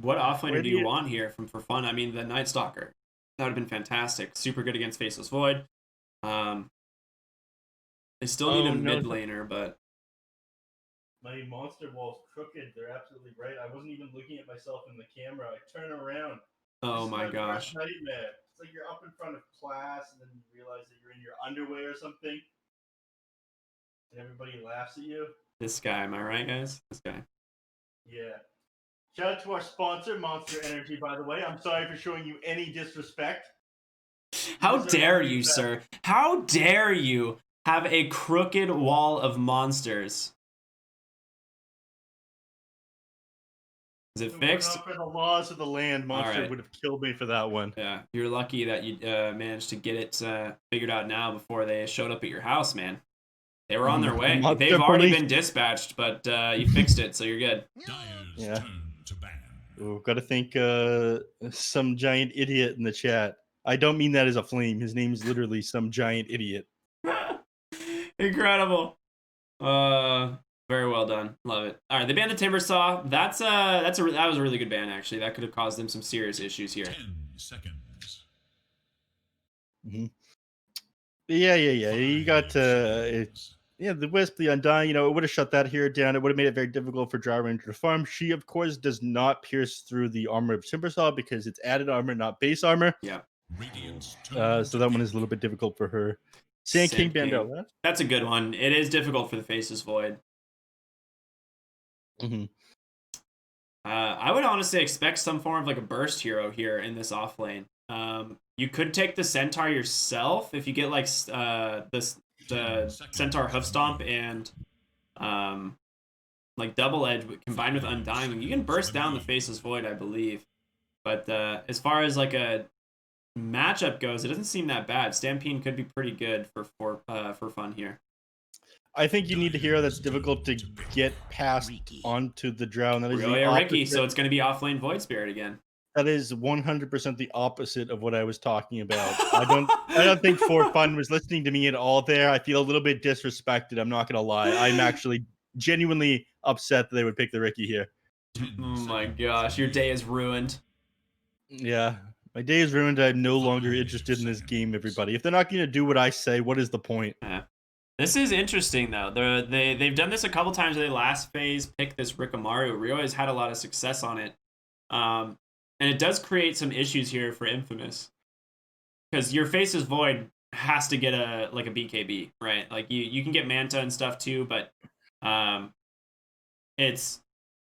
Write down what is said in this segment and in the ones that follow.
What Where offlaner do do you you? want here for fun? I mean, the Night Stalker. That would have been fantastic. Super good against Faceless Void. Um, they still need a Oh no, mid laner, but my monster wall's crooked. They're absolutely right. I wasn't even looking at myself in the camera. I turn around. This oh is my my worst gosh. nightmare. It's like you're up in front of class and then you realize that you're in your underwear or something, and everybody laughs at you. This guy, am I right, guys? This guy. Yeah. Shout out to our sponsor, Monster Energy, by the way. I'm sorry for showing you any disrespect. How dare you, sir? How dare you have a crooked wall of monsters? Is it fixed? Not for the laws of the land, Monster right. would have killed me for that one. Yeah, you're lucky that you managed to get it figured out now before they showed up at your house, man. They were on their way. Monster They've already police. been dispatched, but you fixed it, so you're good. Yeah. We've got to thank some giant idiot in the chat. I don't mean that as a flame. His name's literally some giant idiot. Incredible. Very well done. Love it. All right, they banned the Timber Saw. That was a really good ban actually. That could have caused them some serious issues here. 10 seconds. Mm-hmm. Yeah. You got the Wisp, the Undying. It would have shut that here down. It would have made it very difficult for Dry Ranger to farm. She, of course, does not pierce through the armor of Timbersaw because it's added armor, not base armor. Yeah. So that one is a little bit difficult for her. Sand King Bandella. That's a good one. It is difficult for the Faceless Void. Mm-hmm. I would honestly expect some form of like a burst hero here in this off lane. You could take the Centaur yourself if you get like the Centaur Hoof Stomp and like Double Edge combined with Undying. You can burst down the Faceless Void, I believe. But as far as like a matchup goes, it doesn't seem that bad. Stampede could be pretty good for fun here. I think you need a hero that's difficult to get past onto the drow. That is really a Ricky, so it's going to be offlane Void Spirit again. That is 100% the opposite of what I was talking about. I don't think For Fun was listening to me at all there. I feel a little bit disrespected. I'm not going to lie. I'm actually genuinely upset that they would pick the Ricky here. Oh my gosh, your day is ruined. Yeah, my day is ruined. I'm no longer interested in this game, everybody. If they're not going to do what I say, what is the point? Yeah. This is interesting, though. They've done this a couple times. They last phase picked this Rikamaru. Rio has had a lot of success on it. And it does create some issues here for Infamous. Because your Faceless Void has to get a BKB, right? Like you can get Manta and stuff too, but it's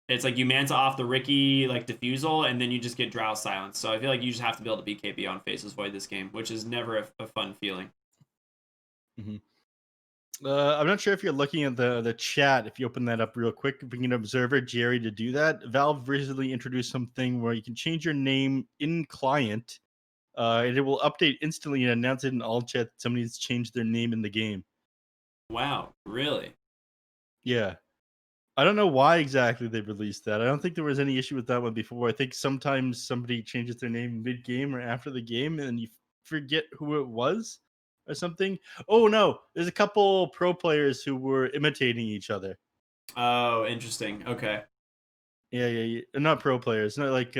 like you Manta off the Ricky like Diffusal, and then you just get Drow Silence. So I feel like you just have to be able to BKB on Faceless Void this game, which is never a fun feeling. Mm-hmm. I'm not sure if you're looking at the chat. If you open that up real quick, if we can observer Jerry to do that. Valve recently introduced something where you can change your name in client, and it will update instantly and announce it in all chat that somebody's changed their name in the game. Wow, really? Yeah. I don't know why exactly they released that. I don't think there was any issue with that one before. I think sometimes somebody changes their name mid-game or after the game, and you forget who it was or something. Oh no, there's a couple pro players who were imitating each other. Oh, interesting. Okay. Yeah. Not pro players, not like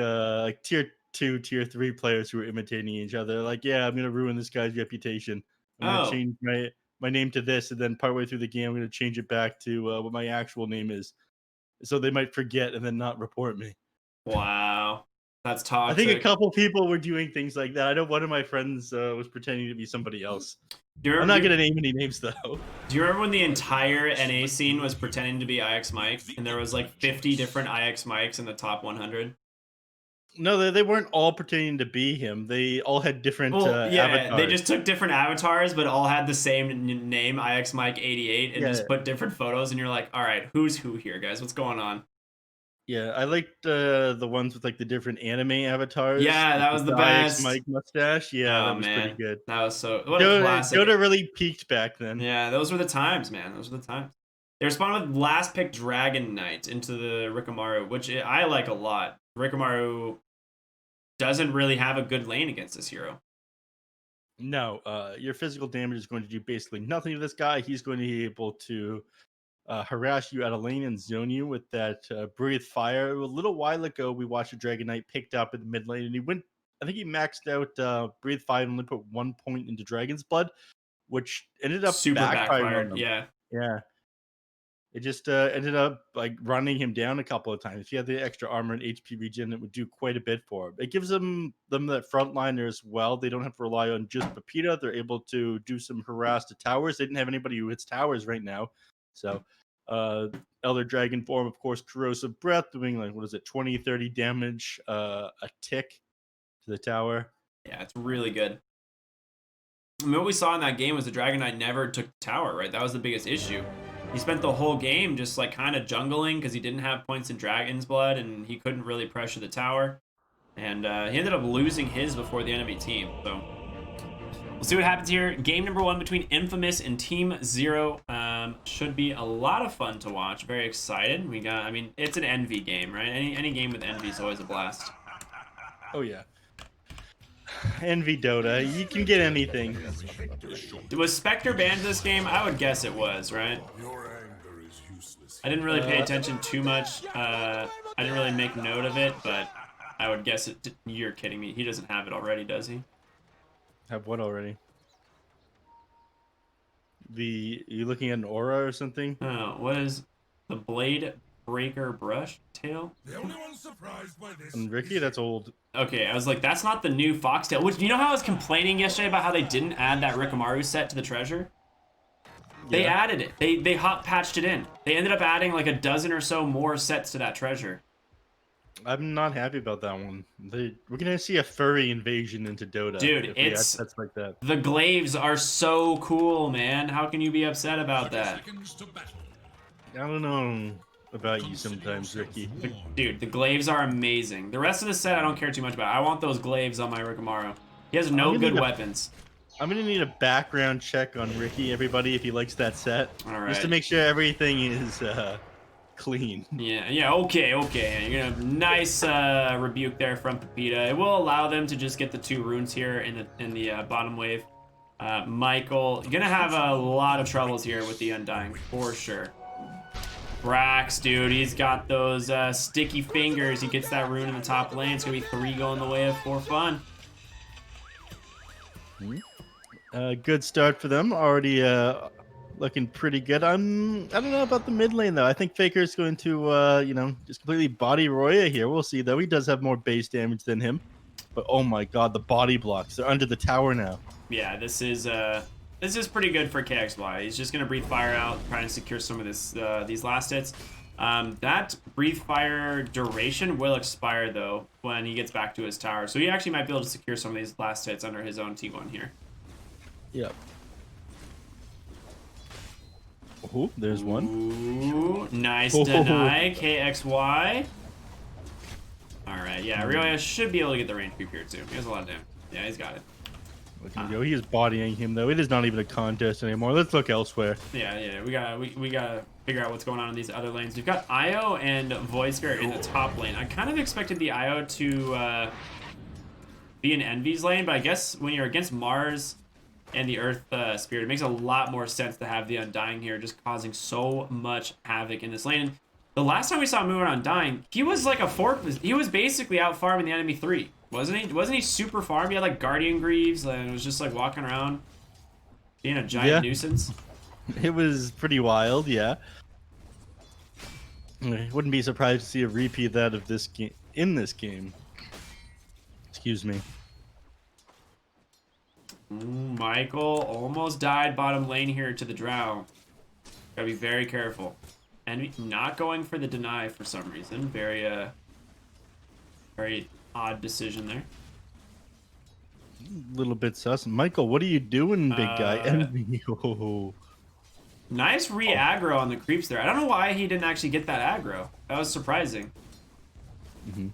tier 2, tier 3 players who were imitating each other. Like, yeah, I'm gonna ruin this guy's reputation. I'm gonna change my name to this, and then partway through the game, I'm gonna change it back to what my actual name is. So they might forget and then not report me. Wow. That's toxic. I think a couple people were doing things like that. I know one of my friends was pretending to be somebody else. I'm not going to name any names, though. Do you remember when the entire NA scene was pretending to be IX Mike, and there was like 50 different IX Mikes in the top 100? No, they weren't all pretending to be him. They all had different avatars. They just took different avatars, but all had the same name, IX Mike 88, and just put different photos, and you're like, all right, who's who here, guys? What's going on? Yeah, I liked the ones with like the different anime avatars. Yeah, that was the best. IX Mike mustache. Yeah, that was pretty good. That was so. What a classic. Dota really peaked back then. Yeah, those were the times, man. Those were the times. They responded with last pick Dragon Knight into the Rikamaru, which I like a lot. Rikamaru doesn't really have a good lane against this hero. No, your physical damage is going to do basically nothing to this guy. He's going to be able to harass you out of lane and zone you with that breathe fire. A little while ago, we watched a Dragon Knight picked up in the mid lane, and he went. I think he maxed out breathe fire and only put 1 point into Dragon's Blood, which ended up Super backfiring on backfired. them. Yeah. Yeah, it just ended up like running him down a couple of times. If he had the extra armor and HP regen, it would do quite a bit for him. It gives them that frontliner as well. They don't have to rely on just Pepita. They're able to do some harass to towers. They didn't have anybody who hits towers right now. So Elder Dragon form, of course, corrosive breath, doing like, what is it, 20, 30 damage a tick to the tower. Yeah, it's really good. I mean, what we saw in that game was the Dragon Knight never took the tower, right? That was the biggest issue. He spent the whole game just like kind of jungling because he didn't have points in Dragon's Blood and he couldn't really pressure the tower. And he ended up losing his before the enemy team. So we'll see what happens here. Game number 1 between Infamous and Team Zero. Should be a lot of fun to watch. Very excited. We got, I mean, it's an Envy game, right? Any game with Envy is always a blast. Oh, yeah. Envy Dota. You can get anything. Was Spectre banned this game? I would guess it was, right? I didn't really pay attention too much. I didn't really make note of it, but I would guess it. You're kidding me. He doesn't have it already, does he? Have what already? Are you looking at an aura or something? Oh, what is the Blade Breaker Brush Tail? The only one surprised by this. And Ricky, that's old. Okay, I was like, that's not the new Foxtail. Which, you know how I was complaining yesterday about how they didn't add that Rikamaru set to the treasure? They added it. They hot patched it in. They ended up adding like a dozen or so more sets to that treasure. I'm not happy about that one. We're gonna see a furry invasion into Dota. Dude, it's that's like that. The glaives are so cool, man. How can you be upset about that? I don't know about you sometimes, Ricky. Dude, the glaives are amazing. The rest of the set I don't care too much about. I want those glaives on my Rikamaru. He has no good weapons. I'm gonna need a background check on Ricky, everybody, if he likes that set. All right. Just to make sure everything is clean. Yeah, okay. You're gonna have nice rebuke there from Pepita. It will allow them to just get the 2 runes here in the bottom wave. Michael, you're gonna have a lot of troubles here with the Undying, for sure. Brax, dude, he's got those sticky fingers. He gets that rune in the top lane. It's gonna be 3 going the way of 4 fun. Good start for them. Already looking pretty good. I don't know about the mid lane though. I think Faker's going to just completely body Roya here. We'll see though. He does have more base damage than him. But oh my god, the body blocks. They're under the tower now. Yeah, this is pretty good for KXY. He's just gonna breathe fire out, trying to secure some of these last hits. That breathe fire duration will expire though when he gets back to his tower. So he actually might be able to secure some of these last hits under his own T1 here. Yep. Oh, there's one. Ooh, nice deny, KXY. Alright, yeah, Ryoya should be able to get the range creep here too. He has a lot of damage. Yeah, he's got it. Look at him go. He is bodying him though. It is not even a contest anymore. Let's look elsewhere. Yeah, we gotta figure out what's going on in these other lanes. We've got Io and Void Spirit in the top lane. I kind of expected the Io to be in Envy's lane, but I guess when you're against Mars and the Earth Spirit, it makes a lot more sense to have the Undying here, just causing so much havoc in this lane. And the last time we saw him move on Undying, he was like he was basically out farming the enemy 3, wasn't he? Wasn't he super farm? He had like Guardian Greaves and was just like walking around being a giant nuisance. It was pretty wild, yeah. I wouldn't be surprised to see a repeat of that of this game in this game. Excuse me. Michael almost died bottom lane here to the drow. Gotta be very careful. And not going for the deny for some reason. Very odd decision there. A little bit sus. Michael, what are you doing, big guy? Oh. Nice re-aggro on the creeps there. I don't know why he didn't actually get that aggro. That was surprising. Mm-hmm.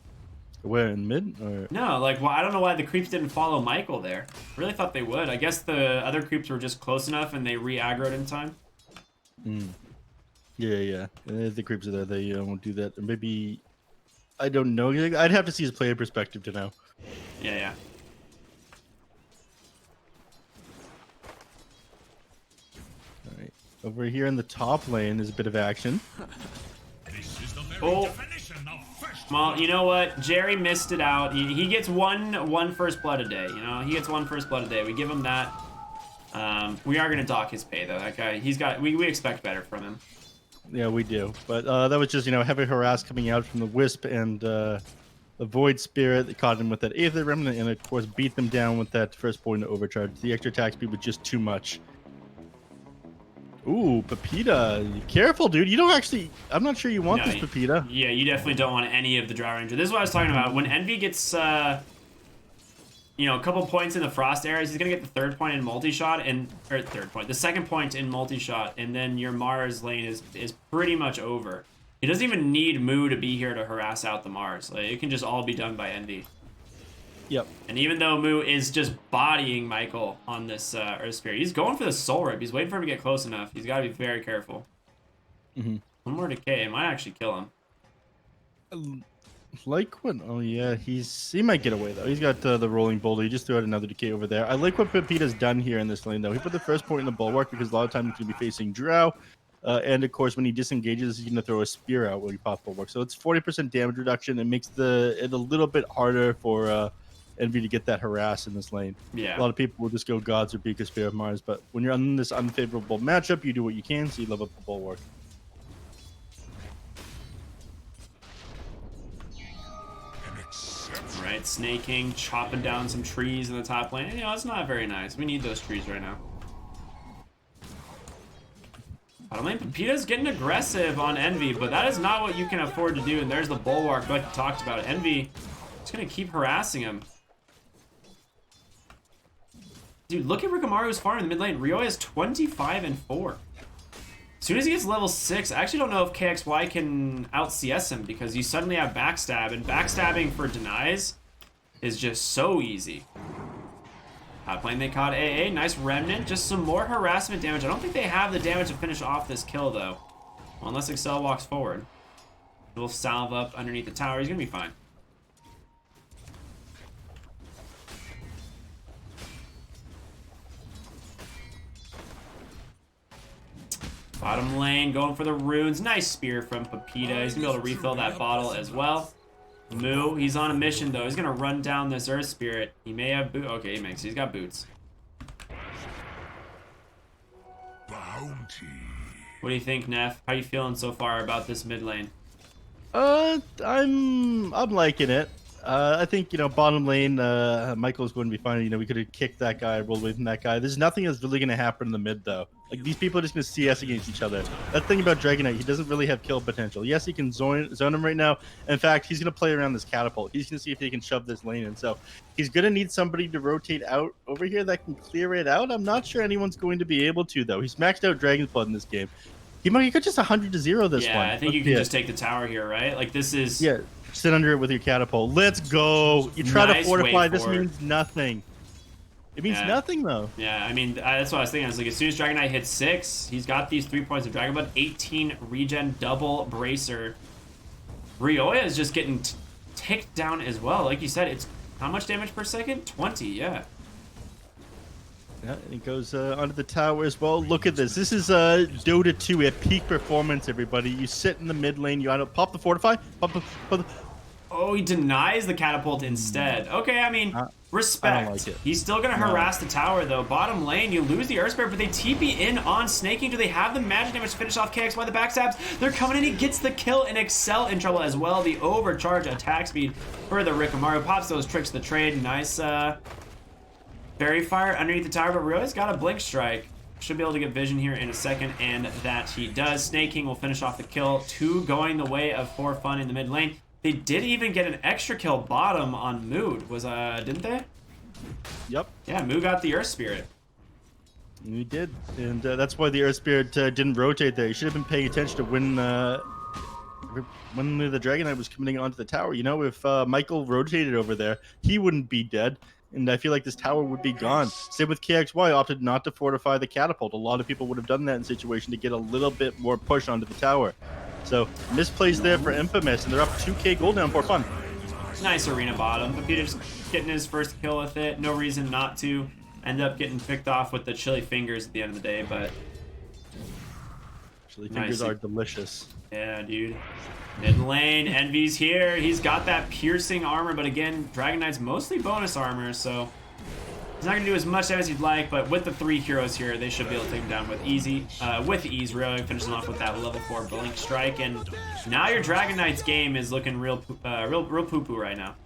Where, in mid? Or? No, like, well, I don't know why the creeps didn't follow Michael there. Really thought they would. I guess the other creeps were just close enough and they re-aggroed in time. Yeah. The creeps are there. They won't do that. Or maybe... I don't know. I'd have to see his player perspective to know. Yeah. Alright. Over here in the top lane, there's a bit of action. This is the very Oh. definition of first. Well, you know what? Jerry missed it out. He gets one first blood a day. You know, he gets one first blood a day. We give him that. We are gonna dock his pay though. That guy, we expect better from him. Yeah, we do. But that was just, heavy harass coming out from the Wisp and the Void Spirit that caught him with that Aether Remnant and, of course, beat them down with that first point of overcharge. The extra attack speed was just too much. Ooh, Pepita. Careful, dude. You don't actually... I'm not sure you want this, Pepita. Yeah, you definitely don't want any of the Drow Ranger. This is what I was talking about. When Envy gets, a couple points in the Frost areas, he's going to get the third point in multi-shot, the second point in multi-shot, and then your Mars lane is pretty much over. He doesn't even need Moo to be here to harass out the Mars. Like, it can just all be done by Envy. Yep. And even though Moo is just bodying Michael on this Earth Spirit, he's going for the Soul Rip. He's waiting for him to get close enough. He's got to be very careful. One more decay. It might actually kill him. Like what? Oh yeah, he might get away though. He's got the rolling boulder. He just threw out another decay over there. I like what Pepita's done here in this lane though. He put the first point in the bulwark because a lot of times he's gonna be facing Drow, and of course when he disengages, he's gonna throw a spear out when he pops bulwark. So it's 40% damage reduction. It makes it a little bit harder for Envy to get that harass in this lane. Yeah. A lot of people will just go Gods or Beak or Spear of Mars, but when you're on this unfavorable matchup, you do what you can. So you level up the bulwark. Right, snaking, chopping down some trees in the top lane. It's not very nice. We need those trees right now. Bottom lane, Pepita's getting aggressive on Envy, but that is not what you can afford to do. And there's the bulwark like you talked about. Envy is going to keep harassing him. Dude, look at Rikamaru's farm in the mid lane. Ryo has 25 and 4. As soon as he gets level 6, I actually don't know if KXY can out-CS him because you suddenly have backstab, and backstabbing for denies is just so easy. Top lane, they caught AA. Nice remnant. Just some more harassment damage. I don't think they have the damage to finish off this kill, though. Well, unless Excel walks forward. Little salve up underneath the tower. He's going to be fine. Bottom lane, going for the runes. Nice spear from Pepita. He's going to be able to refill that bottle as well. Moo, he's on a mission, though. He's going to run down this Earth Spirit. He may have boots. Okay, he's got boots. Bounty. What do you think, Neph? How you feeling so far about this mid lane? I'm liking it. I think, bottom lane, Michael's going to be fine. We could have kicked that guy, rolled away from that guy. There's nothing that's really going to happen in the mid, though. Like, these people are just going to CS against each other. That thing about Dragonite, he doesn't really have kill potential. Yes, he can zone him right now. In fact, he's going to play around this catapult. He's going to see if he can shove this lane in. So he's going to need somebody to rotate out over here that can clear it out. I'm not sure anyone's going to be able to, though. He's maxed out Dragon's Blood in this game. He could just 100-0 this one. Yeah, I think you can just take the tower here, right? Like, this is... Yeah. Sit under it with your catapult. Let's go. You try to fortify. This means nothing. It means nothing, though. Yeah, I mean, that's what I was thinking. I was like, as soon as Dragonite hits 6, he's got these 3 points of Dragon Blood, 18 regen, double bracer. Ryoya is just getting ticked down as well. Like you said, it's how much damage per second? 20, yeah. Yeah, and it goes onto the tower as well. Look at this. This is Dota 2 at peak performance, everybody. You sit in the mid lane. You pop the fortify. Oh, he denies the catapult instead. Okay, I mean, respect. I don't like it. He's still going to harass the tower, though. Bottom lane, you lose the Earth Spirit, but they TP in on Snaking. Do they have the magic damage to finish off KXY? The backstabs, they're coming in. He gets the kill, and Excel in trouble as well. The overcharge attack speed for the Rikamaru. Pops those tricks of the trade. Nice, Fairy Fire underneath the tower, but Ryo's got a Blink Strike. Should be able to get vision here in a second, and that he does. Snaking will finish off the kill. 2 going the way of 4 Fun in the mid lane. They did even get an extra kill bottom on Mood. Didn't they? Yep. Yeah, Moo got the Earth Spirit. We did, and that's why the Earth Spirit didn't rotate there. You should have been paying attention to when the Dragonite was coming onto the tower. If Michael rotated over there, he wouldn't be dead. And I feel like this tower would be gone. Same with KXY, opted not to fortify the catapult. A lot of people would have done that in situation to get a little bit more push onto the tower. So, misplays there for Infamous, and they're up 2k gold down for Fun. Nice arena bottom. Pepita just getting his first kill with it. No reason not to. End up getting picked off with the chilly fingers at the end of the day, but actually. Nice. Fingers are delicious. Yeah, dude. Mid lane, Envy's here. He's got that piercing armor, but again, Dragon Knight's mostly bonus armor, so he's not gonna do as much damage as you'd like. But with the 3 heroes here, they should be able to take him down with ease. Really finishing off with that level 4 blink strike, and now your Dragon Knight's game is looking real poo-poo right now.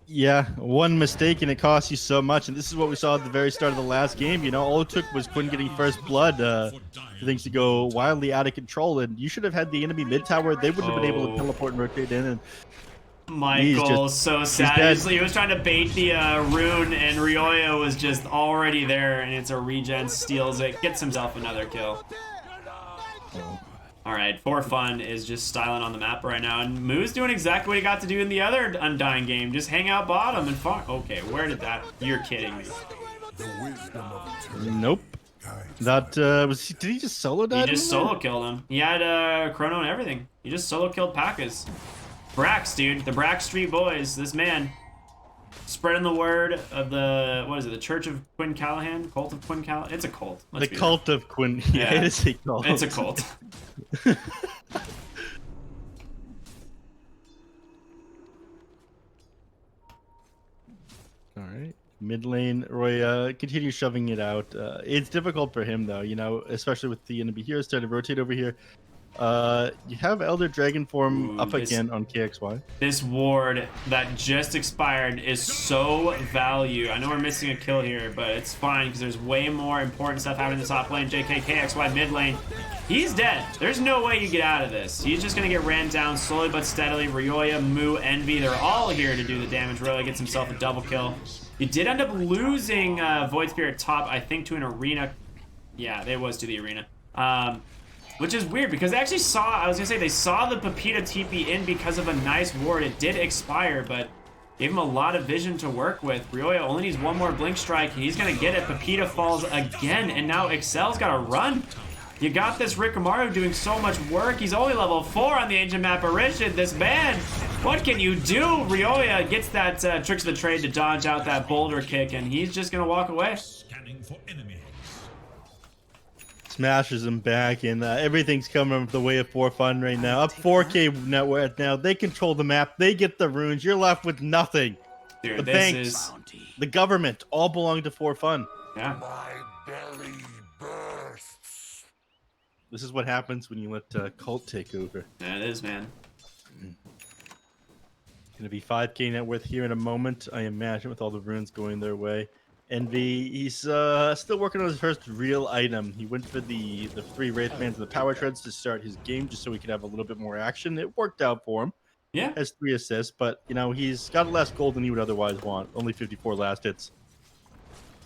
Yeah, one mistake and it costs you so much, and this is what we saw at the very start of the last game. You know, all it took was Quinn getting first blood for things to go wildly out of control, and you should have had the enemy mid tower. They wouldn't have been able to teleport and rotate in. And Michael, so sad. He was trying to bait the rune, and Ryoya was just already there, and it's a regen, steals it, gets himself another kill. All right, For Fun is just styling on the map right now, and Moo's doing exactly what he got to do in the other Undying game. Just hang out bottom and farm. Okay, where did that? You're kidding me. Nope. That did he just solo die? He just solo killed him. He had Chrono and everything. He just solo killed Pakkas. Brax, dude, the Brax Street Boys. This man spreading the word of the, what is it, the Church of Quinn Callahan? Cult of Quinn Callahan? It's a cult. The cult of Quinn. Yeah, it is a cult. It's a cult. All right. Mid lane, Roy continues shoving it out. It's difficult for him, though, you know, especially with the enemy heroes starting to rotate over here. You have Elder Dragon form up again on KXY. This ward that just expired is so value. I know we're missing a kill here, but it's fine because there's way more important stuff happening in the top lane. JK, KXY mid lane. He's dead. There's no way you get out of this. He's just going to get ran down slowly but steadily. Ryoya, Moo, Envy, they're all here to do the damage. Ryoya gets himself a double kill. He did end up losing Void Spirit top, I think, to an arena. Yeah, it was to the arena. Which is weird because they actually saw, they saw the Pepita TP in because of a nice ward. It did expire, but gave him a lot of vision to work with. Ryoya only needs one more blink strike. He's going to get it. Pepita falls again, and now Excel's got to run. You got this Rikamaru doing so much work. He's only level 4 on the Ancient Apparition. This man, what can you do? Ryoya gets that Tricks of the Trade to dodge out that boulder kick, and he's just going to walk away. Scanning for enemies. Smashes him back, and everything's coming the way of For Fun right now. Up 4K net worth now. They control the map. They get the runes. You're left with nothing. Dude, the this banks, is... the government, all belong to For Fun. Yeah. My belly bursts. This is what happens when you let Cult take over. Yeah, it is, man. Gonna be 5K net worth here in a moment, I imagine, with all the runes going their way. Envy, he's still working on his first real item. He went for the 3 Wraithbands and the Power Treads to start his game just so he could have a little bit more action. It worked out for him. Yeah. Has 3 assists, but, you know, he's got less gold than he would otherwise want. Only 54 last hits.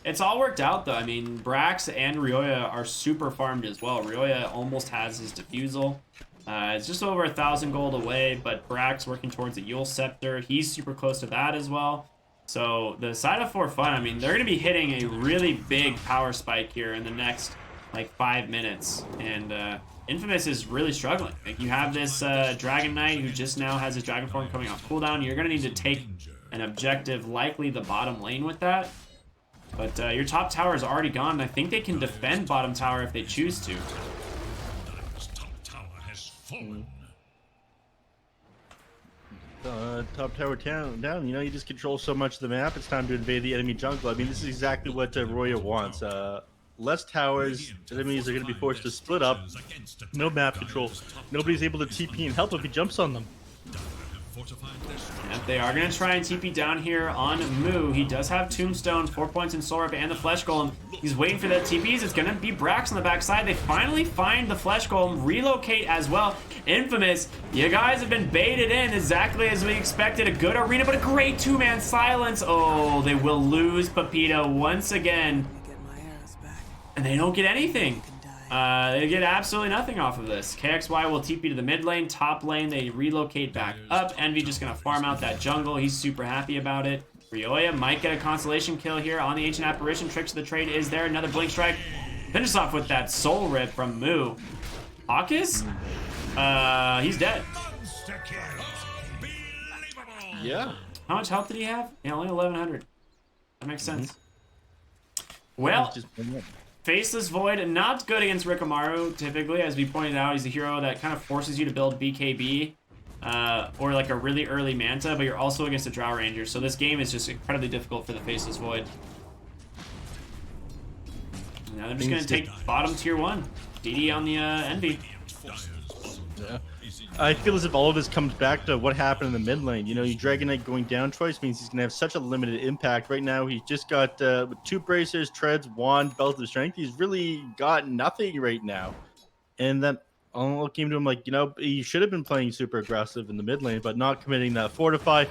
It's all worked out, though. I mean, Brax and Ryoya are super farmed as well. Ryoya almost has his Diffusal. It's just over 1,000 gold away, but Brax working towards the Yule Scepter. He's super close to that as well. So the side of For Fun, I mean, they're going to be hitting a really big power spike here in the next, like, 5 minutes. And Infamous is really struggling. Like, you have this Dragon Knight who just now has his Dragon Form coming off cooldown. You're going to need to take an objective, likely the bottom lane with that. But your top tower is already gone, and I think they can defend bottom tower if they choose to. Top tower has fallen. Top tower down. You know, you just control so much of the map. It's time to invade the enemy jungle. I mean, this is exactly what Roya wants. Less towers. Enemies are going to be forced to split up. No map control. Nobody's able to TP and help if he jumps on them. Yep, they are going to try and TP down here on Moo. He does have Tombstone, 4 points in Soul Rip, and the Flesh Golem. He's waiting for that TPs. It's going to be Brax on the backside. They finally find the Flesh Golem, relocate as well. Infamous, you guys have been baited in exactly as we expected. A good arena, but a great 2-man silence. Oh, they will lose Pepita once again. And they don't get anything. They get absolutely nothing off of this. KXY will TP to the mid lane. Top lane, they relocate back up. Envy just going to farm out that jungle. He's super happy about it. Ryoya might get a consolation kill here on the Ancient Apparition. Tricks of the Trade is there. Another Blink Strike. Finish off with that Soul Rip from Moo. Hawkes? He's dead. Yeah. How much health did he have? Yeah, only 1,100. That makes sense. Well, Faceless Void, not good against Rikamaru, typically. As we pointed out, he's a hero that kind of forces you to build BKB. Or like a really early Manta, but you're also against a Drow Ranger, so this game is just incredibly difficult for the Faceless Void. Now they're just going to take bottom tier 1. DD on the Envy. Yeah. I feel as if all of this comes back to what happened in the mid lane. You know, Dragon Knight going down twice means he's going to have such a limited impact. Right now, he's just got with 2 bracers, treads, wand, belt of strength. He's really got nothing right now. And that all came to him like, you know, he should have been playing super aggressive in the mid lane, but not committing that fortify,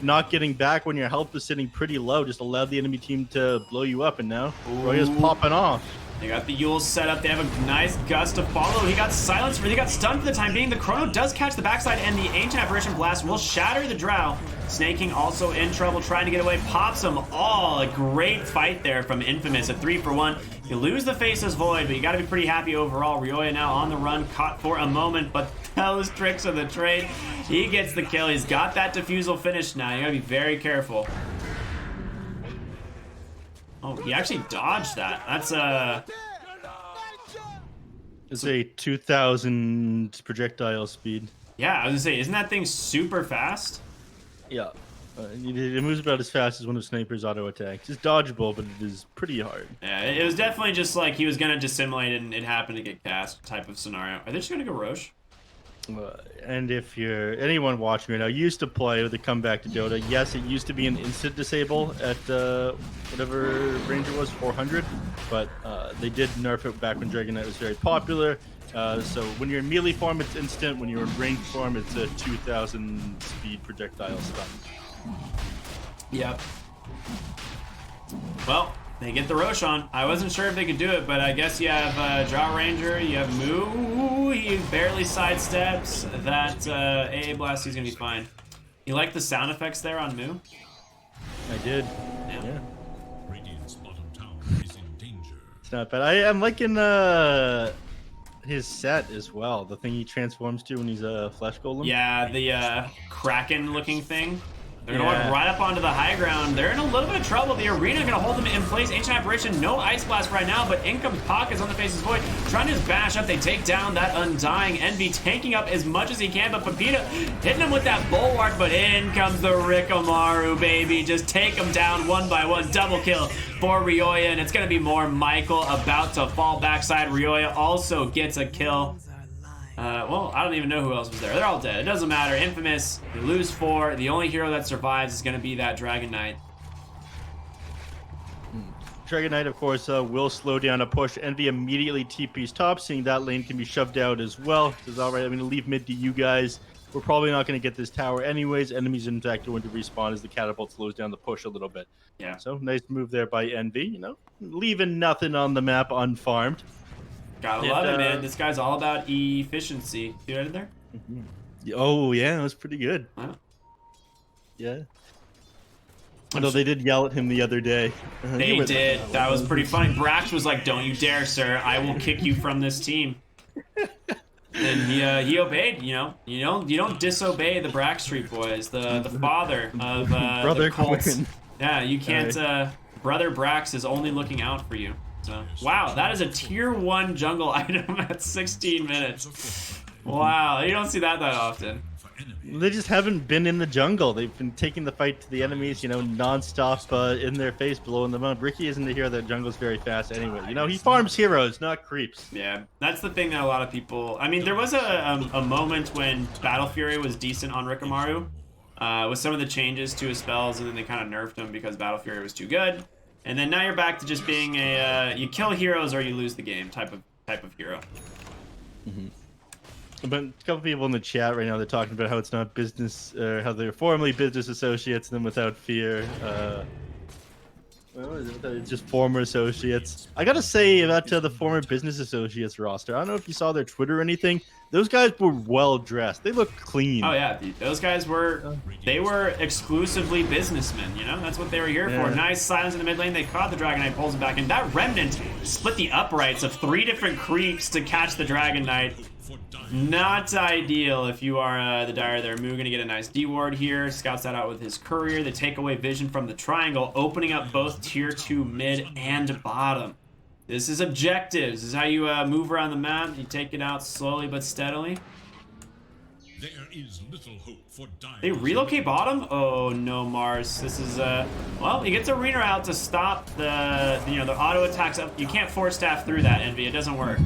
not getting back when your health is sitting pretty low, just allowed the enemy team to blow you up, and now Roya's popping off. They got the Yule set up. They have a nice gust to follow. He got silenced, he got stunned for the time being. The Chrono does catch the backside, and the Ancient Apparition Blast will shatter the Drow. Snaking also in trouble, trying to get away. Pops them all. A great fight there from Infamous. A 3-for-1. You lose the Faceless Void, but you got to be pretty happy overall. Ryoya now on the run, caught for a moment, but those tricks of the trade. He gets the kill. He's got that Diffusal finish now. You got to be very careful. Oh, he actually dodged that. That's It's a 2,000 projectile speed. Yeah, I was gonna say, isn't that thing super fast? Yeah. It moves about as fast as one of Sniper's auto attacks. It's dodgeable, but it is pretty hard. Yeah, it was definitely just like he was gonna dissimulate and it happened to get cast type of scenario. Are they just gonna go Roche? And if you're anyone watching right now, used to play with the comeback to Dota. Yes, it used to be an instant disable at whatever range it was, 400, but they did nerf it back when Dragon Knight was very popular. So when you're in melee form, it's instant. When you're in ranged form, it's a 2,000 speed projectile stun. Yep. Well, they get the Roche on. I wasn't sure if they could do it, but I guess you have Drow Ranger, you have Moo. He barely sidesteps. That AA Blast, he's going to be fine. You like the sound effects there on Moo? I did. Yeah. Radiant's bottom tower is in danger. It's not bad. I'm liking his set as well. The thing he transforms to when he's a flesh golem. Yeah, the Kraken looking thing. They're going right up onto the high ground. They're in a little bit of trouble. The arena going to hold them in place. Ancient Apparition, no Ice Blast right now, but in comes Pockets on the Faceless Void. Trying to just bash up. They take down that Undying. Envy tanking up as much as he can, but Pepita hitting him with that Bulwark, but in comes the Rikamaru, baby. Just take him down one by one. Double kill for Ryoya, and it's going to be more Michael about to fall backside. Ryoya also gets a kill. Well, I don't even know who else was there. They're all dead. It doesn't matter. Infamous, they lose 4. The only hero that survives is going to be that Dragon Knight. Dragon Knight, of course, will slow down a push. Envy immediately TP's top, seeing that lane can be shoved out as well. Says, all right, I'm going to leave mid to you guys. We're probably not going to get this tower anyways. Enemies, in fact, going to respawn as the catapult slows down the push a little bit. Yeah. So, nice move there by Envy, you know, leaving nothing on the map unfarmed. Gotta love it, man. This guy's all about efficiency. See what I did there? Oh, yeah, that was pretty good. Wow. Yeah. Although they did yell at him the other day. They did. That was pretty funny. Brax was like, "Don't you dare, sir! I will kick you from this team." And he obeyed. You know, you don't disobey the Brax Street Boys, the father of Brother the Colts. Quinn. Yeah, you can't. Brother Brax is only looking out for you. So, wow, that is a tier 1 jungle item at 16 minutes. Wow, you don't see that often. They just haven't been in the jungle. They've been taking the fight to the enemies, you know, nonstop in their face, blowing them up. Ricky isn't a hero that jungles very fast anyway. You know, he farms heroes, not creeps. Yeah, that's the thing that a lot of people... I mean, there was a moment when Battle Fury was decent on Rikamaru with some of the changes to his spells, and then they kind of nerfed him because Battle Fury was too good. And then now you're back to just being a you kill heroes or you lose the game type of hero. Mm-hmm. But a couple people in the chat right now, they're talking about how it's not business, or how they're formerly business associates, and then without fear, it's just former associates. I gotta say about the former business associates roster, I don't know if you saw their Twitter or anything. Those guys were well dressed. They look clean. Oh yeah, dude. Those guys were exclusively businessmen, you know? That's what they were here for. Nice silence in the mid lane. They caught the Dragon Knight, pulls him back, and that Remnant split the uprights of 3 different creeps to catch the Dragon Knight. Not ideal if you are the Dire there. Moo gonna get a nice D-ward here. Scouts that out with his courier. They take away vision from the triangle, opening up both tier 2 mid and bottom. This is objectives. This is how you move around the map. You take it out slowly but steadily. There is little hope for dying. They relocate bottom? Oh no, Mars. This is well, he gets Arena out to stop the the auto attacks up. You can't force staff through that, Envy. It doesn't work.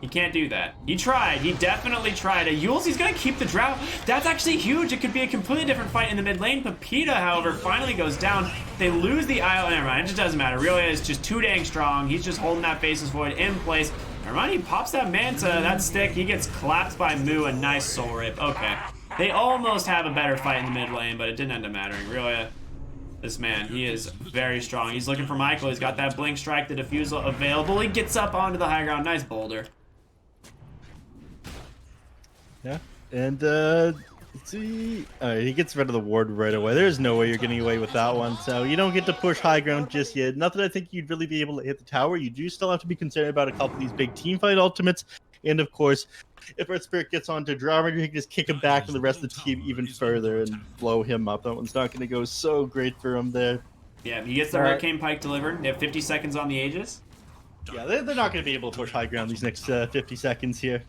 He can't do that. He tried. He definitely tried. Yules, he's gonna keep the drought. That's actually huge. It could be a completely different fight in the mid lane. Pepita, however, finally goes down. They lose the IO. Never mind. It just doesn't matter. Ryoya is just too dang strong. He's just holding that Faceless Void in place. Never mind. He pops that Manta, that stick. He gets collapsed by Moo. A nice soul rip. Okay. They almost have a better fight in the mid lane, but it didn't end up mattering. Ryoya, this man, he is very strong. He's looking for Michael. He's got that Blink Strike, the Diffusal available. He gets up onto the high ground. Nice boulder. Yeah, and let's see. He gets rid of the ward right away. There's no way you're getting away with that one. So you don't get to push high ground just yet. Not that I think you'd really be able to hit the tower. You do still have to be concerned about a couple of these big team fight ultimates. And of course, if Earth Spirit gets onto Drama, you can just kick him back to the rest of the team even further and blow him up. That one's not going to go so great for him there. Yeah, he gets the Hurricane Pike delivered. They have 50 seconds on the Aegis. Yeah, they're not going to be able to push high ground these next 50 seconds here.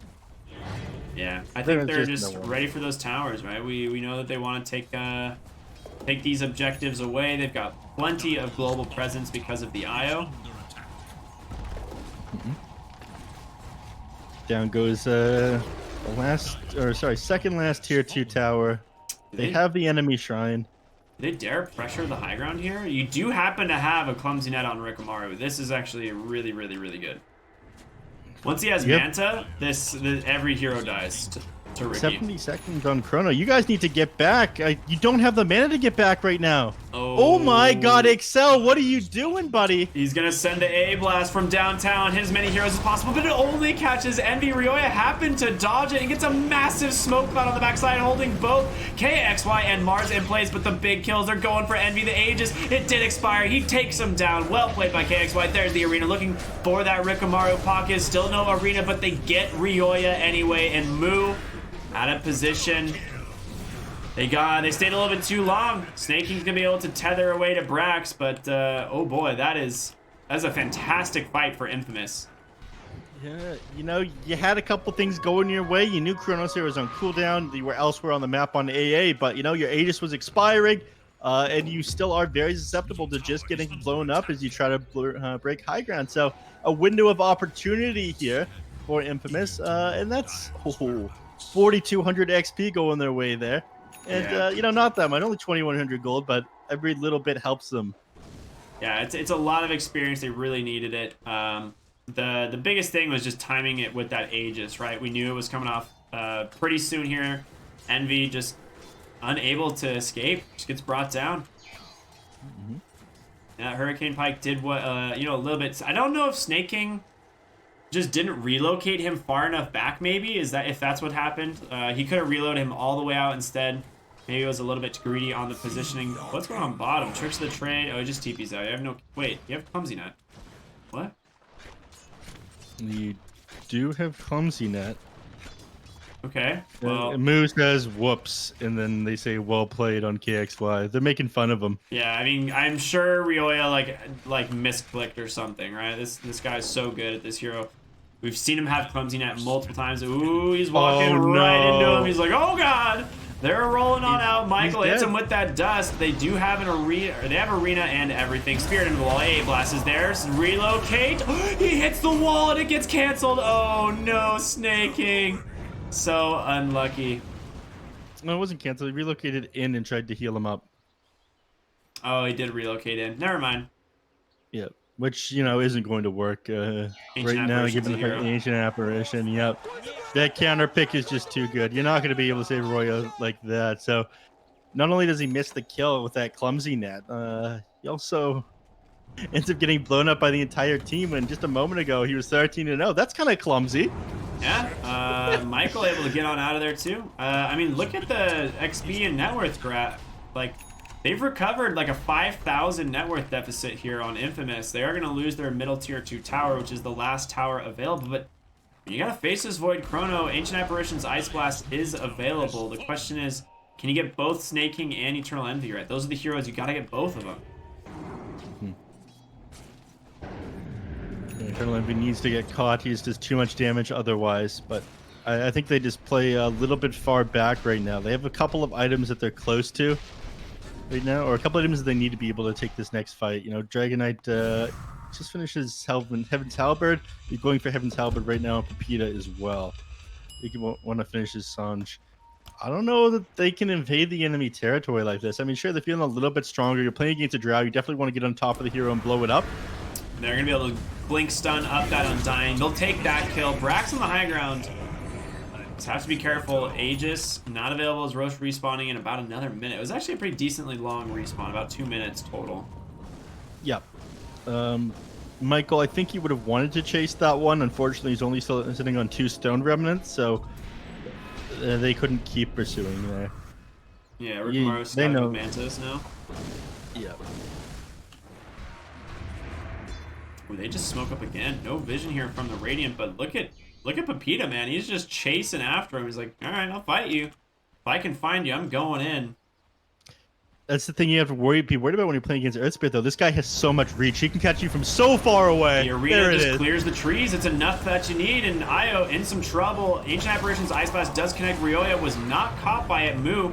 Yeah, I think they're just ready for those towers, right? We know that they want to take these objectives away. They've got plenty of global presence because of the IO. Down goes second last tier 2 tower. They have the enemy shrine. Do they dare pressure the high ground here? You do happen to have a clumsy net on Rikamaru. This is actually really, really, really good. Once he has Manta, this every hero dies to Ricky. 70 seconds on Chrono. You guys need to get back. You don't have the mana to get back right now. Oh my god, Excel, what are you doing, buddy? He's gonna send the A blast from downtown, hit as many heroes as possible, but it only catches Envy. Ryoya happened to dodge it and gets a massive smoke cloud on the backside, holding both KXY and Mars in place, but the big kills are going for Envy. The Aegis, it did expire. He takes him down. Well played by KXY. There's the Arena, looking for that Rikamaru pocket. Still no Arena, but they get Ryoya anyway, and Moo out of position. They stayed a little bit too long. Snaking's gonna be able to tether away to Brax, but oh boy, that's a fantastic fight for Infamous. Yeah, you had a couple things going your way. You knew Chronos here was on cooldown. You were elsewhere on the map on AA, but your Aegis was expiring, and you still are very susceptible to just getting blown up as you try to break high ground. So a window of opportunity here for Infamous, and that's 4,200 XP going their way there. And, not that much, only 2,100 gold, but every little bit helps them. Yeah, it's a lot of experience. They really needed it. The biggest thing was just timing it with that Aegis, right? We knew it was coming off pretty soon here. Envy just unable to escape, just gets brought down. That Hurricane Pike did what, a little bit. I don't know if Snake King just didn't relocate him far enough back, maybe? If that's what happened? He could have reloaded him all the way out instead. Maybe it was a little bit greedy on the positioning. What's going on bottom? Tricks of the trade. Oh, he just TP's out. You have no... Wait, you have Clumsy Net. What? You do have Clumsy Net. Okay, well... Moo says, whoops, and then they say, well played on KXY. They're making fun of him. Yeah, I mean, I'm sure Ryoya, like misclicked or something, right? This guy's so good at this hero. We've seen him have Clumsy Net multiple times. Ooh, he's walking right into him. He's like, oh god! They're rolling on out. Michael hits him with that dust. They do have an arena. They have arena and everything. Spirit into the wall. A blast is there. Relocate. He hits the wall and it gets canceled. Oh no, Snaking. So unlucky. No, it wasn't canceled. He relocated in and tried to heal him up. Oh, he did relocate in. Never mind. Yep. Which, isn't going to work right now, given the Ancient Apparition. Yep. That counter pick is just too good. You're not going to be able to save Roya like that. So, not only does he miss the kill with that Clumsy Net, he also ends up getting blown up by the entire team when just a moment ago he was 13-0. That's kind of clumsy. Yeah. Michael able to get on out of there too. I mean, look at the XP and net worth graph. They've recovered like a 5,000 net worth deficit here on Infamous. They are going to lose their middle tier 2 tower, which is the last tower available. But you got to Faceless Void Chrono. Ancient Apparition's Ice Blast is available. The question is, can you get both Snake King and Eternal Envy right? Those are the heroes. You got to get both of them. Eternal Envy needs to get caught. He just does too much damage otherwise, but I think they just play a little bit far back right now. They have a couple of items that they're close to right now, or a couple of items that they need to be able to take this next fight. You know, Dragon Knight just finishes Heaven's Halberd. He's going for Heaven's Halberd right now, and Pepita as well. He can want to finish his Sanj. I don't know that they can invade the enemy territory like this. I mean, sure, they're feeling a little bit stronger. You're playing against a Drow. You definitely want to get on top of the hero and blow it up. They're going to be able to blink stun up that Undying. They'll take that kill. Brax on the high ground. Just have to be careful. Aegis not available as Roche respawning in about another minute. It was actually a pretty decently long respawn, about 2 minutes total. Yep. Michael, I think he would have wanted to chase that one. Unfortunately, he's only still sitting on 2 stone remnants, so they couldn't keep pursuing there. Yeah, Rickmaro's got a Mantis now. Yep. Ooh, they just smoke up again. No vision here from the Radiant, but look at Pepita, man. He's just chasing after him. He's like, all right, I'll fight you. If I can find you, I'm going in. That's the thing you have to be worried about when you're playing against Earth Spirit, though. This guy has so much reach. He can catch you from so far away. The arena just clears the trees. It's enough that you need, and Io in some trouble. Ancient Apparitions Ice Blast does connect. Ryoya was not caught by it. Moo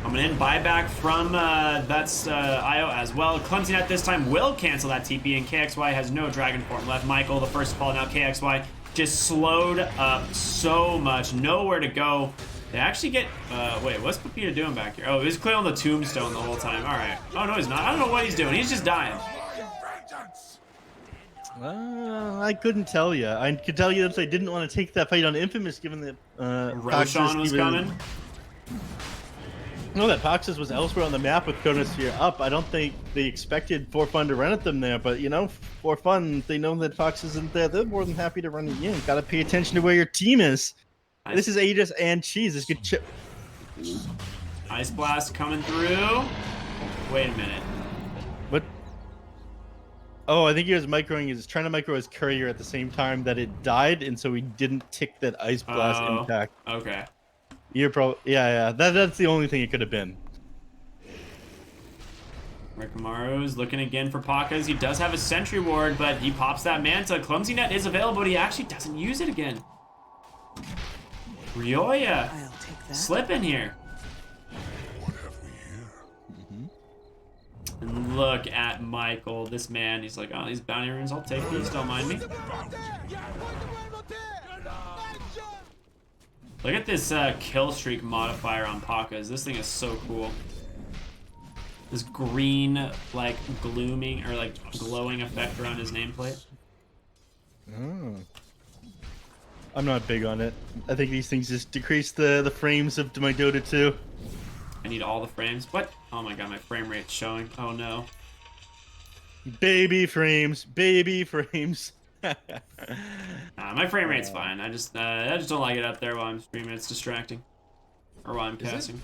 coming in. Buyback from that's Io as well. Clumsy Net this time will cancel that TP, and KXY has no Dragon Form left. Michael, the first fall. Now KXY just slowed up so much. Nowhere to go. They actually get, wait, what's Pepita doing back here? Oh, he's clear on the tombstone the whole time. All right. Oh, no, he's not. I don't know what he's doing. He's just dying. I couldn't tell you. I could tell you that they didn't want to take that fight on Infamous, given that Roshan was coming. No, that Paxos was elsewhere on the map with Chronosphere up. I don't think they expected For Fun to run at them there, but, you know, For Fun, they know that Fox isn't there. They're more than happy to run it in. Got to pay attention to where your team is. This is Aegis and Cheese. This good chip. Ice Blast coming through. Wait a minute. What? Oh, I think he was trying to micro his courier at the same time that it died, and so he didn't tick that Ice Blast impact. Okay. You're yeah. That's the only thing it could have been. Rickamaru's looking again for Pakas. He does have a Sentry Ward, but he pops that Manta. Clumsy Net is available, but he actually doesn't use it again. Ryoya, slip in here. And look at Michael, this man. He's like, oh, these bounty runes, I'll take these, don't mind me. Look at this kill streak modifier on Pakas. This thing is so cool. This green, like, glooming, or like glowing effect around his nameplate. Oh. I'm not big on it. I think these things just decrease the frames of my Dota 2. I need all the frames. What? Oh my god, my frame rate's showing. Oh no. Baby frames. Baby frames. My frame rate's fine. I just don't like it up there while I'm streaming. It's distracting. Or while I'm casting.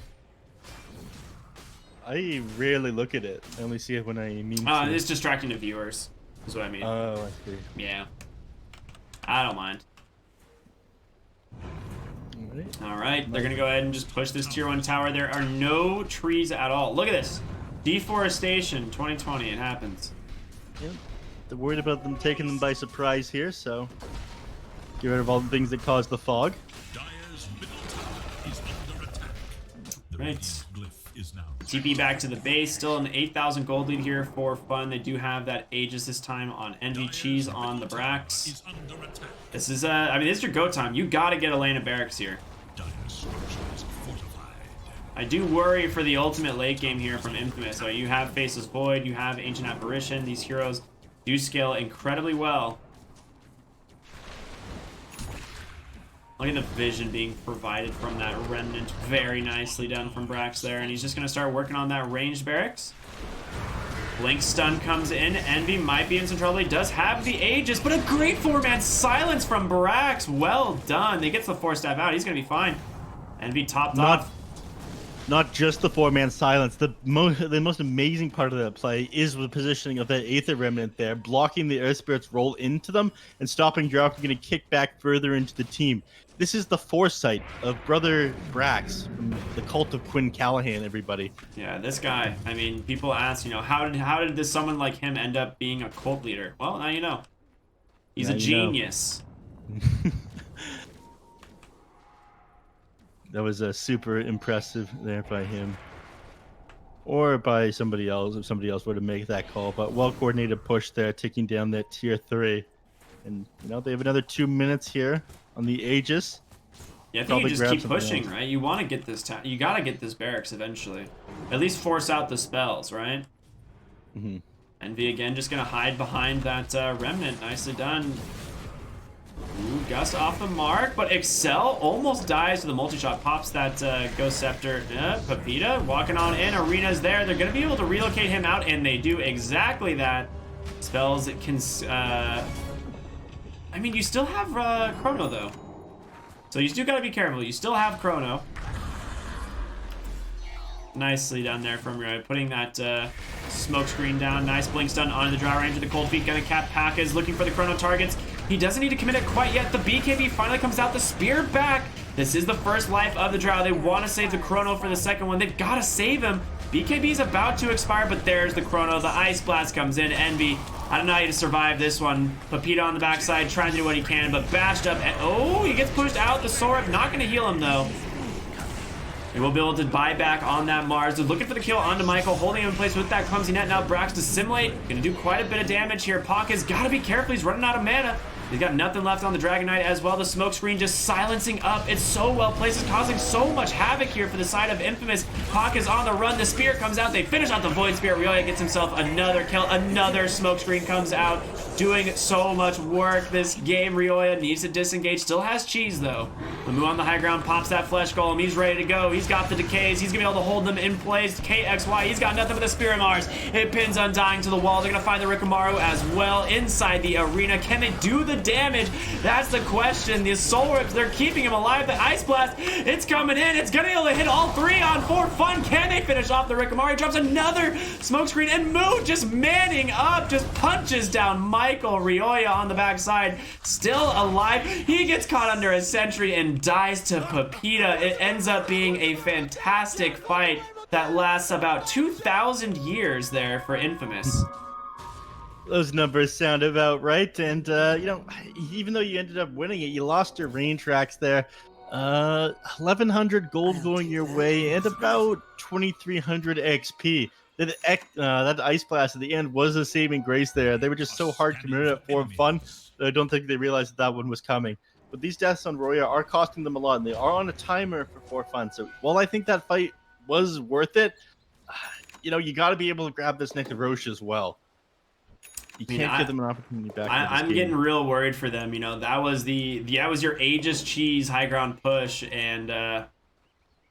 I rarely look at it. I only see it when I mean to. It's distracting to viewers, is what I mean. Oh, I see. Yeah. I don't mind. Alright, they're gonna go ahead and just push this tier 1 tower. There are no trees at all. Look at this. Deforestation 2020, it happens. Yep. They're worried about them taking them by surprise here, so get rid of all the things that cause the fog. Dire's middle tower is under attack. The Right. glyph is now TP back to the base. Still an 8,000 gold lead here for fun. They do have that Aegis this time on Envy. Cheese on the Brax. is under attack. This is, I mean, this is your go time. You gotta get Elena Barracks here. Dire's structures fortified. I do worry for the ultimate late game here from Infamous. So you have Faceless Void, you have Ancient Apparition. These heroes do scale incredibly well. Look at the vision being provided from that Remnant. Very nicely done from Brax there. And he's just going to start working on that ranged barracks. Blink stun comes in. Envy might be in some trouble. He does have the Aegis, but a great 4-man silence from Brax. Well done. He gets the 4-staff out. He's going to be fine. Envy topped off. Not just the 4-man silence. The most amazing part of that play is the positioning of that Aether Remnant there, blocking the Earth Spirit's roll into them and stopping Drow from getting kicked back further into the team. This is the foresight of Brother Brax from the cult of Quinn Callahan, everybody. Yeah, this guy. I mean, people ask, you know, how did someone like him end up being a cult leader? Well, now you know. He's Now a you know. genius. That was super impressive there by him. Or by somebody else, if somebody else were to make that call. But well-coordinated push there, taking down that tier 3. And, they have another 2 minutes here on the Aegis. Yeah, I think Probably you just grab keep something pushing, else. right? You want to get this town. You got to get this barracks eventually. At least force out the spells, right? Mm-hmm. Envy again just going to hide behind that remnant. Nicely done. Ooh, Gus off the mark, but Excel almost dies to the multi-shot. Pops that Ghost Scepter. Pepita walking on in. Arena's there. They're going to be able to relocate him out, and they do exactly that. Spells can... I mean, you still have Chrono, though. So you still got to be careful. You still have Chrono. Nicely done there from Roy. Putting that smoke screen down. Nice blink stun onto the Drow Ranger. The Cold Feet gonna cap Pakas. Looking for the Chrono targets. He doesn't need to commit it quite yet. The BKB finally comes out. The spear back. This is the first life of the Drow. They want to save the Chrono for the second one. They've got to save him. BKB is about to expire, but there's the Chrono. The Ice Blast comes in. Envy, I don't know how to survive this one. Pepita on the backside, trying to do what he can, but bashed up. And, oh, he gets pushed out. The Sorab not going to heal him, though. He will be able to buy back on that Mars. They're looking for the kill onto Michael, holding him in place with that clumsy net. Now Brax to simulate. Going to do quite a bit of damage here. Pakka's got to be careful. He's running out of mana. He's got nothing left on the Dragon Knight as well. The smoke screen just silencing up. It's so well placed. It's causing so much havoc here for the side of Infamous. Pakka's on the run. The spear comes out. They finish out the Void Spear. Ryoya gets himself another kill. Another smoke screen comes out. Doing so much work this game. Ryoya needs to disengage. Still has cheese, though. Lamu on the high ground pops that Flesh Golem. He's ready to go. He's got the decays. He's going to be able to hold them in place. KXY, he's got nothing but the Spear of Mars. It pins Undying to the wall. They're going to find the Rikamaru as well inside the arena. Can they do the damage? That's the question. The Soul Rips, they're keeping him alive. The Ice Blast, it's coming in. It's going to be able to hit all 3 on 4 fun. Can they finish off the Rikamaru? Drops another smoke screen, and Moo just manning up, just punches down Michael. Ryoya on the backside, still alive. He gets caught under a sentry and dies to Pepita. It ends up being a fantastic fight that lasts about 2,000 years there for Infamous. Those numbers sound about right. And, even though you ended up winning it, you lost your range tracks there. 1,100 gold going your way and about 2,300 XP. That Ice Blast at the end was a saving grace there. They were just so hard committed at for fun that I don't think they realized that one was coming. But these deaths on Roya are costing them a lot, and they are on a timer for fun. So while I think that fight was worth it, you got to be able to grab this next Roche as well. You can't give them an opportunity back. I'm getting real worried for them. That was your Aegis cheese high ground push, and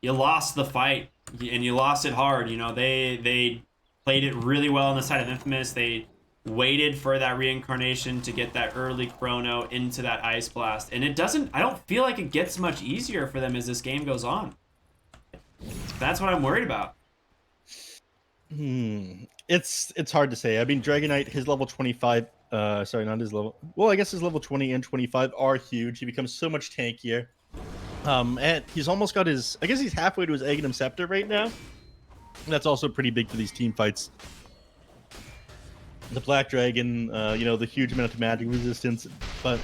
you lost the fight, and you lost it hard. They played it really well on the side of Infamous. They waited for that reincarnation to get that early Chrono into that Ice Blast, and I don't feel like it gets much easier for them as this game goes on. That's what I'm worried about. It's hard to say. I mean, Dragon Knight, his level 25, sorry, not his level. Well, I guess his level 20 and 25 are huge. He becomes so much tankier. And he's almost got his, I guess he's halfway to his Aghanim Scepter right now. That's also pretty big for these team fights. The Black Dragon, the huge amount of magic resistance, but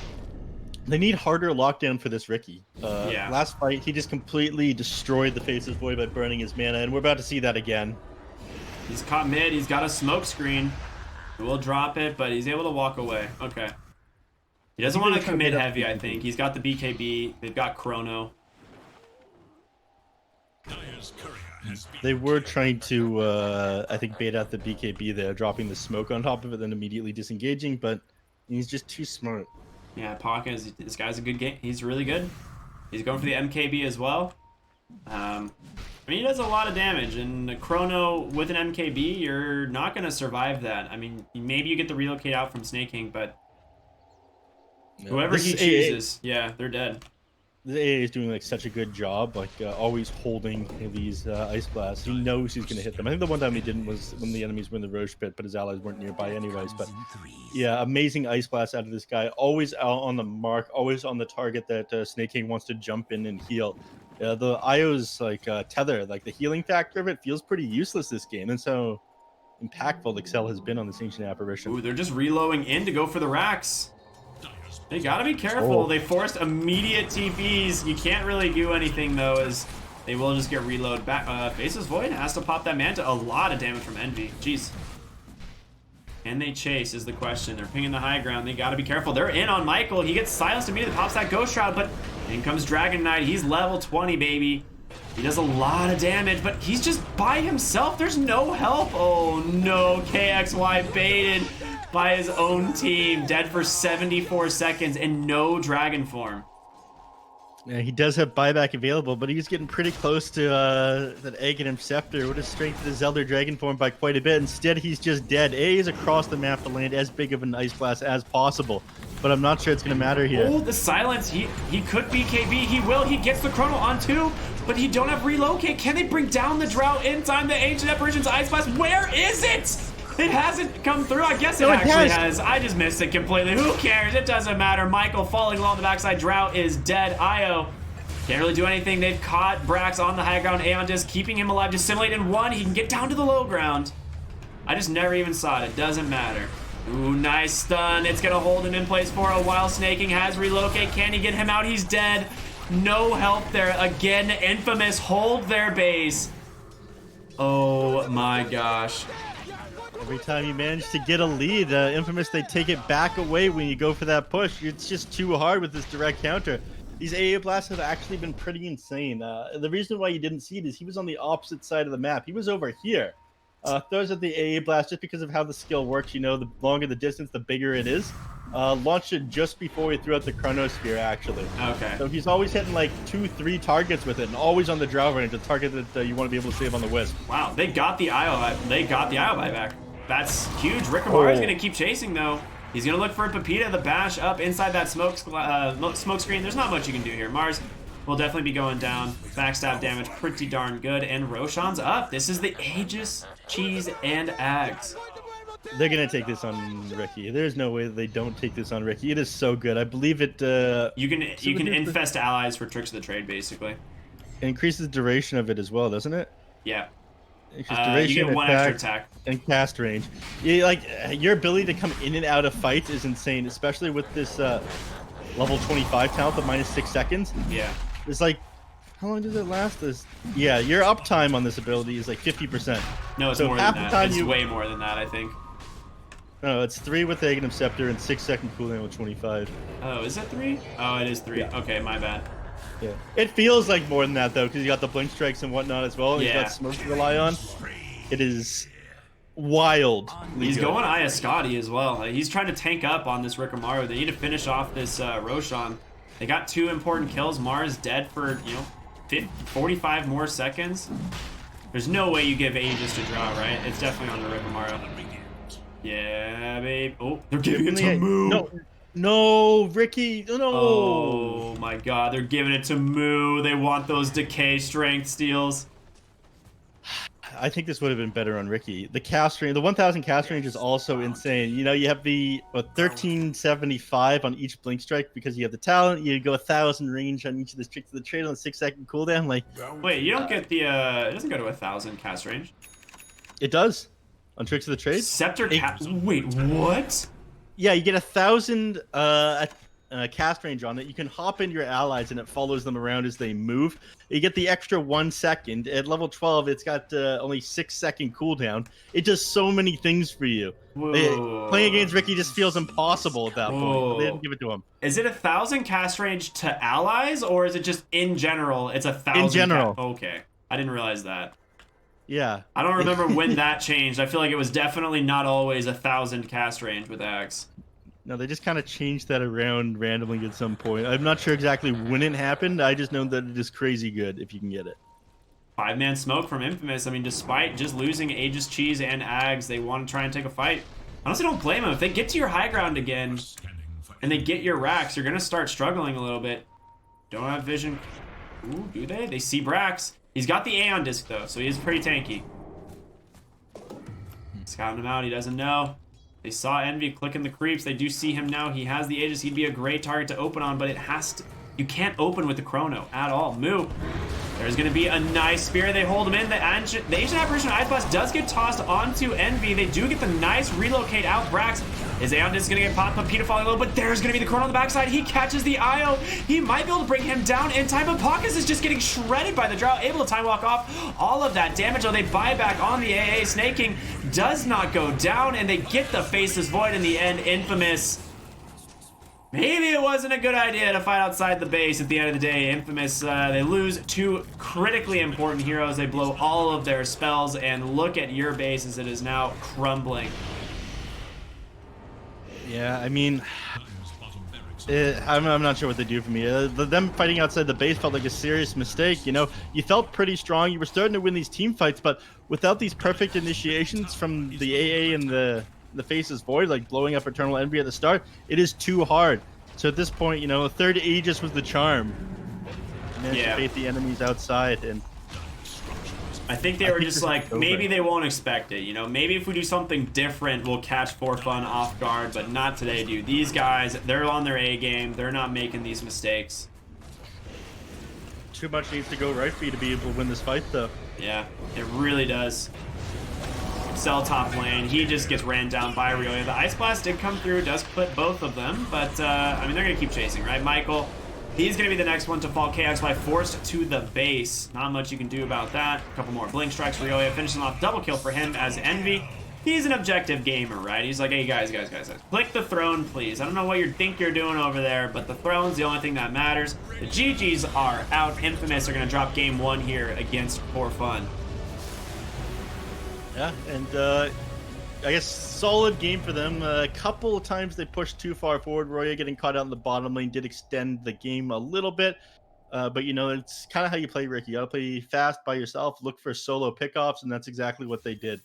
they need harder lockdown for this Ricky. Last fight, he just completely destroyed the Faceless Void by burning his mana, and we're about to see that again. He's caught mid. He's got a smoke screen. He will drop it, but he's able to walk away. Okay. He doesn't want to commit heavy, I think. He's got the BKB. They've got Chrono. They were trying to, I think, bait out the BKB there, dropping the smoke on top of it, then immediately disengaging, but he's just too smart. Yeah, Pakka, this guy's a good game. He's really good. He's going for the MKB as well. I mean, he does a lot of damage, and a Chrono with an MKB, you're not going to survive that. I mean, maybe you get the relocate out from Snake King, but whoever he chooses, they're dead. The AA is doing such a good job, always holding these Ice Blasts. He knows he's going to hit them. I think the one time he didn't was when the enemies were in the Roche pit, but his allies weren't nearby anyways. But yeah, amazing Ice Blast out of this guy. Always out on the mark, always on the target that Snake King wants to jump in and heal. The Io's tether, the healing factor of it feels pretty useless this game. And so impactful Excel has been on this Ancient Apparition. Ooh, they're just reloading in to go for the racks. They gotta be careful. Oh. They forced immediate TPs. You can't really do anything though, as they will just get reload back. Faceless Void has to pop that Manta. A lot of damage from Envy. Jeez. Can they chase is the question. They're pinging the high ground. They gotta be careful. They're in on Michael. He gets silenced immediately, pops that Ghost Shroud, but in comes Dragon Knight. He's level 20, baby. He does a lot of damage, but he's just by himself. There's no help. Oh no, KXY baited by his own team. Dead for 74 seconds and no dragon form. Yeah, he does have buyback available, but he's getting pretty close to that Aghanim Scepter. Would have strengthened his Elder Dragon form by quite a bit. Instead, he's just dead. A is across the map to land as big of an Ice Blast as possible, but I'm not sure it's going to matter here. Oh, the silence. He could be KB. He will. He gets the Chrono on 2, but he don't have relocate. Can they bring down the Drought in time? The Ancient Apparition's Ice Blast. Where is it? It hasn't come through. I guess it actually has. I just missed it completely. Who cares? It doesn't matter. Michael falling along the backside. Drought is dead. Io can't really do anything. They've caught Brax on the high ground. Aeon just keeping him alive. Dissimulate in 1. He can get down to the low ground. I just never even saw it. It doesn't matter. Ooh, nice stun. It's going to hold him in place for a while. Snaking has relocate. Can he get him out? He's dead. No help there. Again, Infamous hold their base. Oh my gosh. Every time you manage to get a lead, Infamous, they take it back away when you go for that push. It's just too hard with this direct counter. These AA blasts have actually been pretty insane. The reason why you didn't see it is he was on the opposite side of the map. He was over here. Throws at the AA blast just because of how the skill works. You know, the longer the distance, the bigger it is. Launched it just before he threw out the Chronosphere, actually. Okay. So he's always hitting like 2-3 targets with it, and always on the Drow range, a target that you want to be able to save on the Wisp. Wow, they got the IO. They got the IO buyback. That's huge. Rikamaru's gonna keep chasing though. He's gonna look for Pepita, the bash up inside that smoke screen. There's not much you can do here. Mars will definitely be going down. Backstab damage pretty darn good, and Roshan's up. This is the Aegis, Cheese, and Ags. They're gonna take this on Ricky. There's no way that they don't take this on Ricky. It is so good. I believe it. You can infest allies for tricks of the trade, basically. It increases the duration of it as well, doesn't it? Yeah. Duration, you get one extra attack and cast range. Your ability to come in and out of fights is insane, especially with this level 25 talent of -6 seconds. Yeah. It's like, how long does it last? Yeah, your uptime on this ability is like 50%. No, it's so more than that. It's way more than that, I think. No, it's 3 with the Aghanim Scepter and 6-second cooldown with 25. Oh, is it 3? Oh, it is 3. Yeah. Okay, my bad. Yeah, it feels like more than that though, because you got the blink strikes and whatnot as well. Yeah. You got smoke to rely on. It is wild. He's going Ayaskadi as well. He's trying to tank up on this Rikamaru. They need to finish off this Roshan. They got 2 important kills. Mars dead for 45 more seconds. There's no way you give Aegis to draw, right? It's definitely on the Rikamaru. Yeah, babe. Oh, they're giving it to Moo. No, Ricky, no. Oh my god, they're giving it to Moo. They want those decay strength steals. I think this would have been better on Ricky. The cast range, the 1000 cast range is also insane. You know, you have the 1375 on each blink strike because you have the talent. You go 1000 range on each of the tricks of the trade on the 6-second cooldown. Like, wait, you don't get the it doesn't go to 1000 cast range. It does on tricks of the trade. Scepter wait, what? Yeah, you get 1000 cast range on it. You can hop into your allies and it follows them around as they move. You get the extra 1 second. At level 12, it's got only 6-second cooldown. It does so many things for you. Playing against Ricky just feels impossible at that point. They didn't give it to him. Is it 1000 cast range to allies, or is it just in general? It's 1000. In general. Okay, I didn't realize that. Yeah. I don't remember when that changed. I feel like it was definitely not always 1000 cast range with Axe. No, they just kind of changed that around randomly at some point. I'm not sure exactly when it happened. I just know that it is crazy good if you can get it. 5-man smoke from Infamous. I mean, despite just losing Aegis, Cheese, and Ags, they want to try and take a fight. Honestly, don't blame them. If they get to your high ground again and they get your racks, you're going to start struggling a little bit. Don't have vision. Ooh, do they? They see Brax. He's got the Aeon disc, though, so he is pretty tanky. Scouting him out. He doesn't know. They saw Envy clicking the creeps. They do see him now. He has the Aegis. He'd be a great target to open on, but it has to... You can't open with the Chrono at all. Moo There's going to be a nice spear. They hold him in. The Ancient Apparition Ice Blast does get tossed onto Envy. They do get the nice relocate out. Brax. His Aeon Disc is going to get popped, but Peter falling low, but there's going to be the Chrono on the backside. He catches the IO. He might be able to bring him down in time, but Pockets is just getting shredded by the Drow, able to time walk off all of that damage. Though they buy back on the AA. Snaking does not go down, and they get the Faceless Void in the end. Infamous. Maybe it wasn't a good idea to fight outside the base at the end of the day. Infamous, they lose two critically important heroes. They blow all of their spells, and look at your base as it is now crumbling. Yeah, I mean, I'm not sure what they do for me. Them fighting outside the base felt like a serious mistake. You know, you felt pretty strong. You were starting to win these team fights, but without these perfect initiations from the AA and the Faceless Void, like blowing up Eternal Envy at the start, it is too hard. So at this point, you know, third Aegis was the charm. Managed to bait the enemies outside, and I think they were just like, maybe they won't expect it, you know? Maybe if we do something different, we'll catch For Fun off guard, but not today, dude. These guys, they're on their A game. They're not making these mistakes. Too much needs to go right for you to be able to win this fight, though. Yeah, it really does. Cell top lane, he just gets ran down by Riolia. The Ice Blast did come through, does clip both of them, but, I mean, they're going to keep chasing, right? Michael, he's going to be the next one to fall. KXY forced to the base. Not much you can do about that. A couple more Blink Strikes. Riolia finishing off double kill for him as Envy. He's an objective gamer, right? He's like, hey, guys. Click the throne, please. I don't know what you think you're doing over there, but the throne's the only thing that matters. The GGs are out. Infamous are going to drop game 1 here against For Fun. Yeah, and I guess solid game for them. A couple of times they pushed too far forward. Roya getting caught out in the bottom lane did extend the game a little bit. But, you know, it's kind of how you play, Rick. You got to play fast by yourself, look for solo pickoffs, and that's exactly what they did.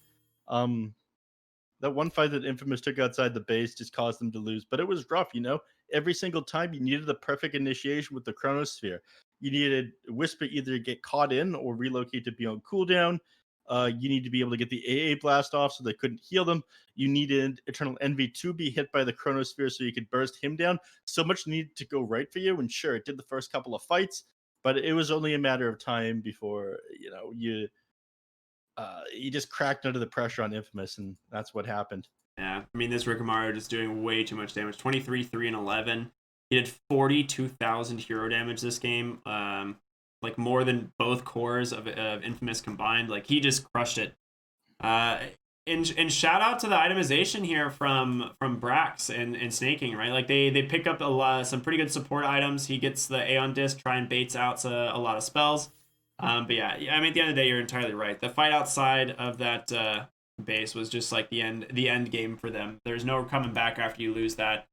That one fight that Infamous took outside the base just caused them to lose. But it was rough, you know. Every single time you needed the perfect initiation with the Chronosphere. You needed Whisper either get caught in or relocate to be on cooldown. You need to be able to get the AA blast off so they couldn't heal them. You needed Eternal Envy to be hit by the Chronosphere so you could burst him down. So much needed to go right for you. And sure, it did the first couple of fights, but it was only a matter of time before, you know, you just cracked under the pressure on Infamous, and that's what happened. Yeah, I mean, this Rikamaru just doing way too much damage. 23, 3, and 11. He did 42,000 hero damage this game. Like more than both cores of Infamous combined. Like, he just crushed it. And shout out to the itemization here from Brax and Snaking, right? Like, they pick up some pretty good support items. He gets the Aeon Disc, try and baits out a lot of spells. But yeah, I mean, at the end of the day, you're entirely right. The fight outside of that base was just like the end game for them. There's no coming back after you lose that.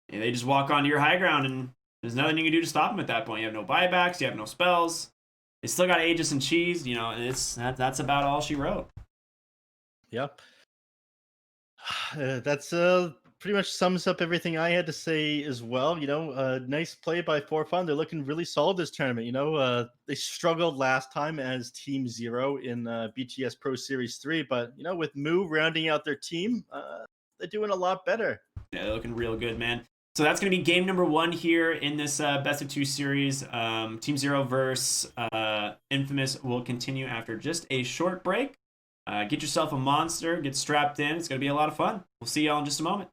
And they just walk onto your high ground, and there's nothing you can do to stop them at that point. You have no buybacks, you have no spells. They still got Aegis and Cheese, you know, and that's about all she wrote. Yep. That's pretty much sums up everything I had to say as well. You know, nice play by For Fun. They're looking really solid this tournament. You know, they struggled last time as Team Zero in BTS Pro Series 3, but, you know, with Moo rounding out their team, they're doing a lot better. Yeah, they're looking real good, man. So that's going to be game number 1 here in this best of 2 series. Team Zero versus Infamous will continue after just a short break. Get yourself a monster, get strapped in. It's going to be a lot of fun. We'll see y'all in just a moment.